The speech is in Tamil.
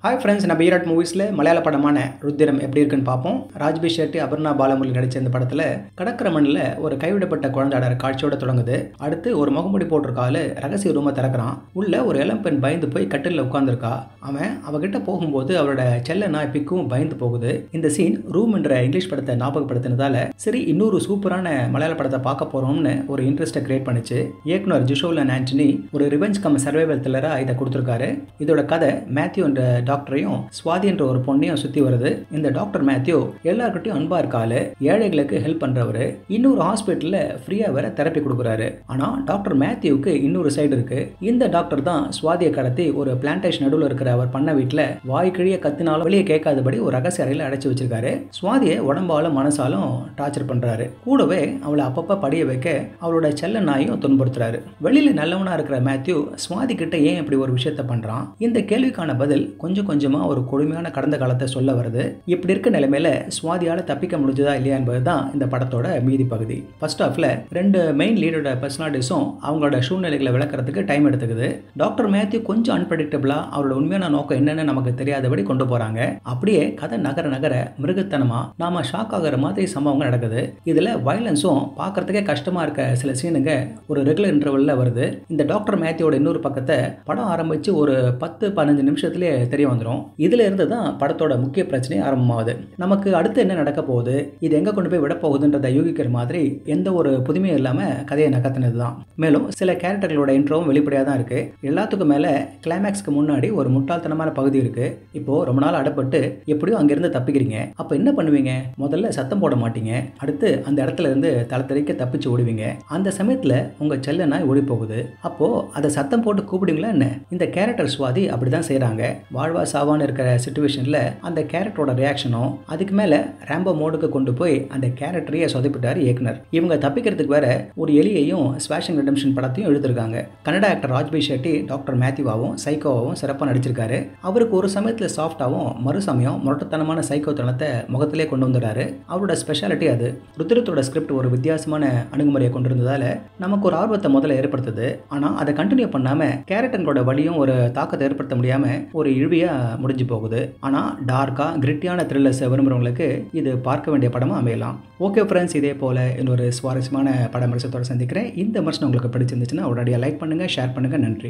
ஹாய் ஃப்ரெண்ட்ஸ், நம்ம ஈராட் மூவிஸில் மலையாள படமான ருத்திரம் எப்படி இருக்குன்னு பார்ப்போம். ராஜ்பி ஷெட்டி, அபர்ணா பாலமுரளி நடித்த இந்த படத்தில் கடற்கரை மண்ணில் ஒரு கைவிடப்பட்ட குழந்தை காட்சியோட தொடங்குது. அடுத்து ஒரு முகமுடி போட்டிருக்காள் ரகசிய ரூமை திறக்கிறான். உள்ள ஒரு இளம்பெண் பயந்து போய் கட்டிலில் உட்காந்துருக்கா. அவன் அவகிட்ட போகும்போது அவளோட செல்ல நாய் பிக்கும் பயந்து போகுது. இந்த சீன் ரூம் என்ற இங்கிலீஷ் படத்தை ஞாபகப்படுத்தினதால சரி இன்னொரு சூப்பரான மலையாள படத்தை பார்க்க போறோம்னு ஒரு இன்ட்ரெஸ்ட்டை கிரியேட் பண்ணிச்சு. இயக்குனர் ஜிஷோலன் ஆண்டனி ஒரு ரிவெஞ்ச் கம் சர்வைவல் த்ரில்லரா இதை கொடுத்துருக்காரு. இதோட கதை மேத்யூ என்ற டாக்டரையும் சுவாதி என்ற ஒரு பொண்ணையும் சுத்தி வருது. இந்த டாக்டர் மேத்யூ எல்லார்கிட்டையும் அன்பா இருக்காரு, ஏழைகளுக்கு ஹெல்ப் பண்றவரு, இன்னொரு ஹாஸ்பிட்டல்ல ஃப்ரீயா வேற தெரப்பி கொடுக்குறாரு. ஆனா டாக்டர் மேத்யூக்கு இன்னொரு சைடு இருக்கு. இந்த டாக்டர் தான் சுவாதியை கடத்தி ஒரு பிளான்டேஷன் நடுவில் இருக்கிற அவர் பண்ண வீட்டுல வாய் கிழிய கத்தினாலும் வெளியே கேட்காதபடி ஒரு ரகசிய அறையில அடைச்சு வச்சிருக்காரு. சுவாதியை உடம்பாலும் மனசாலும் டார்ச்சர் பண்றாரு. கூடவே அவளை அப்பப்ப படிய வைக்க அவளோட செல்ல நாயும் துன்புறுத்துறாரு. வெளியில நல்லவனா இருக்கிற மேத்யூ சுவாதி கிட்ட ஏன் இப்படி ஒரு விஷயத்த பண்றான்? இந்த கேள்விக்கான பதில் கொஞ்சம் கொஞ்சமா ஒரு கொடுமையான கடந்த காலத்தை சொல்ல வருது. இப்படி இருக்க நிலைமையில சுவாதியால தப்பிக்க முடிஞ்சதா இல்லையா என்பதுதான் இந்த படத்தோட மீதி பகுதி. ஃபர்ஸ்ட் ஹாஃப்ல ரெண்டு மெயின் லீடோட பர்சனாலிட்டிஸும் அவங்களோட சூழ்நிலைகளை விளக்குறதுக்கு டைம் எடுத்துக்குது. டாக்டர் மேத்யூ கொஞ்சம் அன்பிரடிக்டபிளா அவரோட உண்மையான நோக்கம் என்னன்னு நமக்கு தெரியாதபடி கொண்டு போறாங்க. அப்படியே கதை நகர நகர மிருகத்தனமா நாம ஷாக் ஆகிற மாதிரி சம்பவங்கள் நடக்குது. இதுல வயலன்ஸும் பார்க்கறதுக்கே கஷ்டமா இருக்க சில சீனுங்க ஒரு ரெகுலர் இன்டர்வல்ல வருது. இந்த டாக்டர் மேத்யூவோட இன்னொரு பக்கத்தை படம் ஆரம்பிச்சு ஒரு 10-15 நிமிஷத்துலயே தெரிய வந்துடும். இதுல இருந்து தான் படத்தோட முக்கிய பிரச்சனை ஆரம்பமாகுது. நமக்கு அடுத்து என்ன நடக்க போகுது, இது எங்க கொண்டு போய் விட போகுதுன்றதை யூகிக்கிற மாதிரி எந்த ஒரு புதுமையும் இல்லாம கதையை நகர்த்தினது தான். மேலும் சில கேரக்டர்களோட இன்ட்ரோவும் வெளிப்படையா தான் இருக்கு. எல்லாத்துக்கும் மேல கிளைமேக்ஸ்க்கு முன்னாடி ஒரு முட்டாள்தனமான பகுதி இருக்கு. இப்போ ரொம்ப நாள் அடப்பட்டு எப்படியும் அங்கிருந்து தப்பிக்கிறீங்க. அப்ப என்ன பண்ணுவீங்க? முதல்ல சத்தம் போட மாட்டீங்க. அடுத்து அந்த இடத்துல இருந்து தளத்தறிக்க தப்பிச்சு ஓடுவீங்க. அந்த சமயத்துல உங்க செல்ல நாய் ஓடி போகுது. அப்போ அதை சத்தம் போட்டு கூப்பிடுங்களா என்ன? இந்த கேரக்டர் சுவாதி அப்படிதான் செய்யறாங்க. வாழ்வா சாவான்னு இருக்கிற சிச்சுவேஷன்ல அந்த கேரக்டரோட ரியாக்ஷனும் அதுக்கு மேல ரேம்போ மோடுக்கு கொண்டு போய் அந்த கேரக்டரையே சொதப்பிட்டாரு இயக்குனர். இவங்க தப்பிக்கிறதுக்கு வேற ஒரு எலியையும் ஸ்வாஷிங் ரிடெம்ஷன் படத்தையும் எழுதிருக்காங்க. கன்னட ஆக்டர் ராஜ்பி ஷெட்டி டாக்டர் மேத்யூவாவும் சைக்கோவாவும் சிறப்பாக நடிச்சிருக்காரு. அவருக்கு ஒரு சமயத்துல சாஃப்டாவும் மறு சமயம் முரட்டுத்தனமான சைக்கோ தனத்தை முகத்திலே கொண்டு வந்துடுறாரு. அவரோட ஸ்பெஷாலிட்டி அது. ருத்ரத்தோட ஸ்கிரிப்ட் ஒரு வித்தியாசமான அணுகுமுறையை கொண்டிருந்ததால நமக்கு ஒரு ஆர்வத்தை முதல்ல ஏற்படுத்துது. ஆனா அதை கண்டினியூ பண்ணாம கேரக்டர்களோட வழியும் ஒரு தாக்கத்தை ஏற்படுத்த முடியாம ஒரு இழுவியா முடிஞ்சு போகுது. ஆனா டார்க்கா கிரிட்டியான த்ரில்லர்ஸ் விரும்புறவங்களுக்கு இது பார்க்க வேண்டிய படமா அமையலாம். ஓகே ஃப்ரெண்ட்ஸ், இதே போல இன்னொரு சுவாரஸ்யமான பட விமர்சனத்தோட சந்திக்கிறேன். இந்த விமர்சனம் உங்களுக்கு பிடிச்சிருந்துச்சுன்னா உடனடியாக லைக் பண்ணுங்க, ஷேர் பண்ணுங்க. நன்றி.